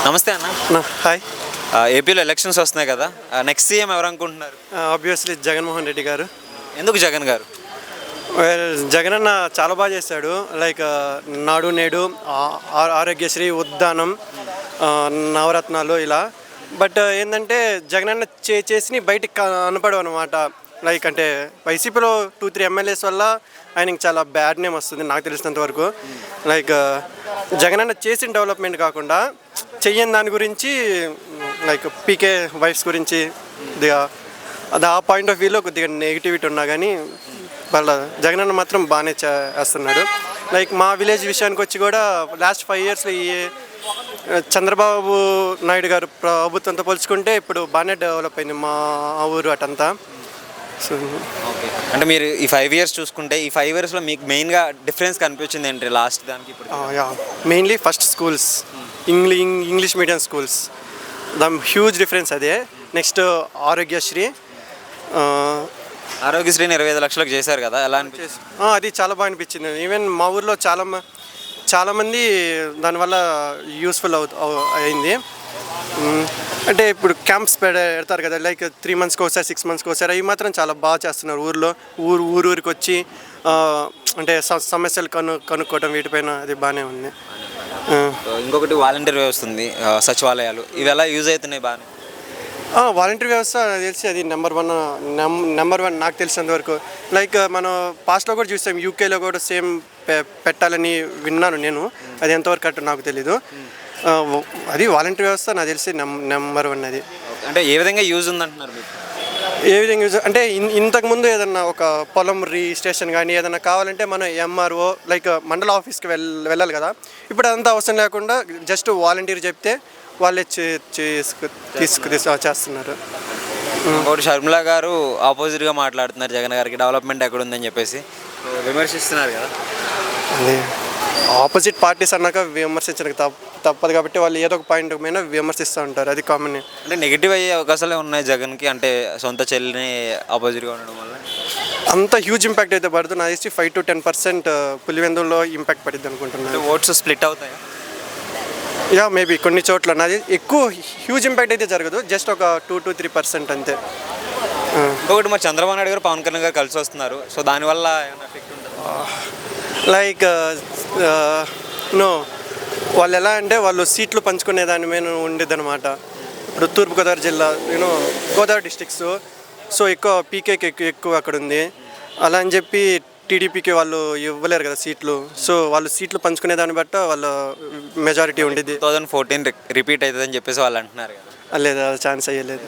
నమస్తే అన్న. హాయ్. ఏపీలో ఎలక్షన్స్ వస్తున్నాయి కదా, నెక్స్ట్ సీఎం ఎవరు అనుకుంటున్నారు? ఆబ్వియస్లీ జగన్మోహన్ రెడ్డి గారు. ఎందుకు జగన్ గారు? జగన్ అన్న చాలా బాగా చేశాడు. లైక్ నాడు నేడు, ఆరోగ్యశ్రీ, ఉద్దానం, నవరత్నాలు ఇలా. బట్ ఏంటంటే జగన్ అన్న చేసి బయటికి కనపడవు అనమాట. లైక్ అంటే వైసీపీలో 2-3 ఎమ్మెల్యేస్ వల్ల ఆయనకి చాలా బ్యాడ్ నేమ్ వస్తుంది నాకు తెలిసినంత వరకు. లైక్ జగన్ అన్న చేసిన డెవలప్మెంట్ కాకుండా చెయ్యని దాని గురించి, లైక్ పీకే వైఫ్స్ గురించి అది ఆ పాయింట్ ఆఫ్ వ్యూలో కొద్దిగా నెగిటివిటీ ఉన్నా కానీ వాళ్ళ జగన్ అన్న మాత్రం బాగానే చేస్తున్నాడు. లైక్ మా విలేజ్ విషయానికి వచ్చి కూడా లాస్ట్ 5 ఇయర్స్లో ఈ చంద్రబాబు నాయుడు గారు ప్రభుత్వంతో పోల్చుకుంటే ఇప్పుడు బాగానే డెవలప్ అయింది మా ఊరు అటంతా. సో ఓకే, అంటే మీరు ఈ 5 ఇయర్స్ చూసుకుంటే ఈ 5 ఇయర్స్లో మీకు మెయిన్గా డిఫరెన్స్ కనిపించింది ఏంటి లాస్ట్ దానికి ఇప్పుడు? Mainly first schools, English medium schools, the huge difference అదే. నెక్స్ట్ ఆరోగ్యశ్రీని 25 లక్షలకు చేశారు కదా, ఎలా అనిపించింది? అది చాలా బాగా అనిపించింది. ఈవెన్ మా ఊర్లో చాలామంది దానివల్ల యూస్ఫుల్ అయింది. అంటే ఇప్పుడు క్యాంప్స్ పెడతారు కదా, లైక్ 3 మంత్స్కి ఒకసారి, 6 మంత్స్కి ఒకసారి, అవి మాత్రం చాలా బాగా చేస్తున్నారు. ఊరికి వచ్చి అంటే సమస్యలు కనుక్కోవడం వీటిపైన అది బాగానే ఉంది. ఇంకొకటి వాలంటీర్ వ్యవస్థ ఉంది, సచివాలయాలు, ఇవి ఎలా యూజ్ అవుతున్నాయి? బాగానే వాలంటీర్ వ్యవస్థ నాకు తెలిసి అది నెంబర్ వన్ నాకు తెలిసినంత వరకు. లైక్ మనం పాస్ట్లో కూడా చూసాం, యూకేలో కూడా సేమ్ పెట్టాలని విన్నాను నేను. అది ఎంతవరకు కరెక్ట్ నాకు తెలీదు. అది వాలంటీర్ వ్యవస్థ నాకు తెలిసి నెంబర్ 1 అది. అంటే ఏ విధంగా యూజ్ ఉందంటున్నారు మీకు? ఏ విధంగా యూజ్ అంటే ఇంతకుముందు ఏదన్నా ఒక పొలం రిజిస్ట్రేషన్ కానీ ఏదైనా కావాలంటే మనం ఎంఆర్ఓ లైక్ మండల ఆఫీస్కి వెళ్ళాలి కదా. ఇప్పుడు అదంతా అవసరం లేకుండా జస్ట్ వాలంటీర్ చెప్తే వాళ్ళే చేస్తున్నారు. ఇంకోటి షర్మిల గారు ఆపోజిట్గా మాట్లాడుతున్నారు జగన్ గారికి, డెవలప్మెంట్ ఎక్కడ ఉందని చెప్పేసి విమర్శిస్తున్నారు కదా. అదే ఆపోజిట్ పార్టీస్ అన్నాక విమర్శించడానికి తప్పదు కాబట్టి వాళ్ళు ఏదో ఒక పాయింట్ మీద విమర్శిస్తూ ఉంటారు, అది కామన్. అంటే నెగిటివ్ అయ్యే అవకాశాలే ఉన్నాయి జగన్కి, అంటే సొంత చెల్లిని ఆపోజిట్గా ఉండడం వల్ల అంత హ్యూజ్ ఇంపాక్ట్ అయితే పడుతుంది. నాకు తెలిసి 5-10% పులివెందుల్లో ఇంపాక్ట్ పడుతుంది అనుకుంటున్నాను. ఓట్స్ స్ప్లిట్ అవుతాయి? మేబీ కొన్ని చోట్ల. నాది ఎక్కువ హ్యూజ్ ఇంపాక్ట్ అయితే జరగదు, జస్ట్ ఒక 2-3% అంతే. ఇంకొకటి మరి చంద్రబాబు నాయుడు గారు పవన్ కళ్యాణ్ గారు కలిసి వస్తున్నారు, సో దానివల్ల ఏమైనా ఎఫెక్ట్ ఉంటుంది? లైక్ నో, వాళ్ళు ఎలా అంటే వాళ్ళు సీట్లు పంచుకునే దాని మీద ఉండేది అనమాట. ఇప్పుడు తూర్పుగోదావరి జిల్లా, గోదావరి డిస్ట్రిక్ట్స్, సో ఎక్కువ పీకేకి ఎక్కువ అక్కడ ఉంది. అలా అని చెప్పి టీడీపీకి వాళ్ళు ఇవ్వలేరు కదా సీట్లు. సో వాళ్ళు సీట్లు పంచుకునే దాన్ని బట్టి వాళ్ళ మెజారిటీ ఉండేది. 2014 రిపీట్ అవుతుందని చెప్పేసి వాళ్ళు అంటున్నారు కదా. లేదా ఛాన్స్ అయ్యలేదు.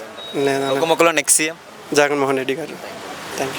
లేదా ఒక మొక్కలో నెక్స్ట్ సీఎం జగన్మోహన్ రెడ్డి గారు. Thank you.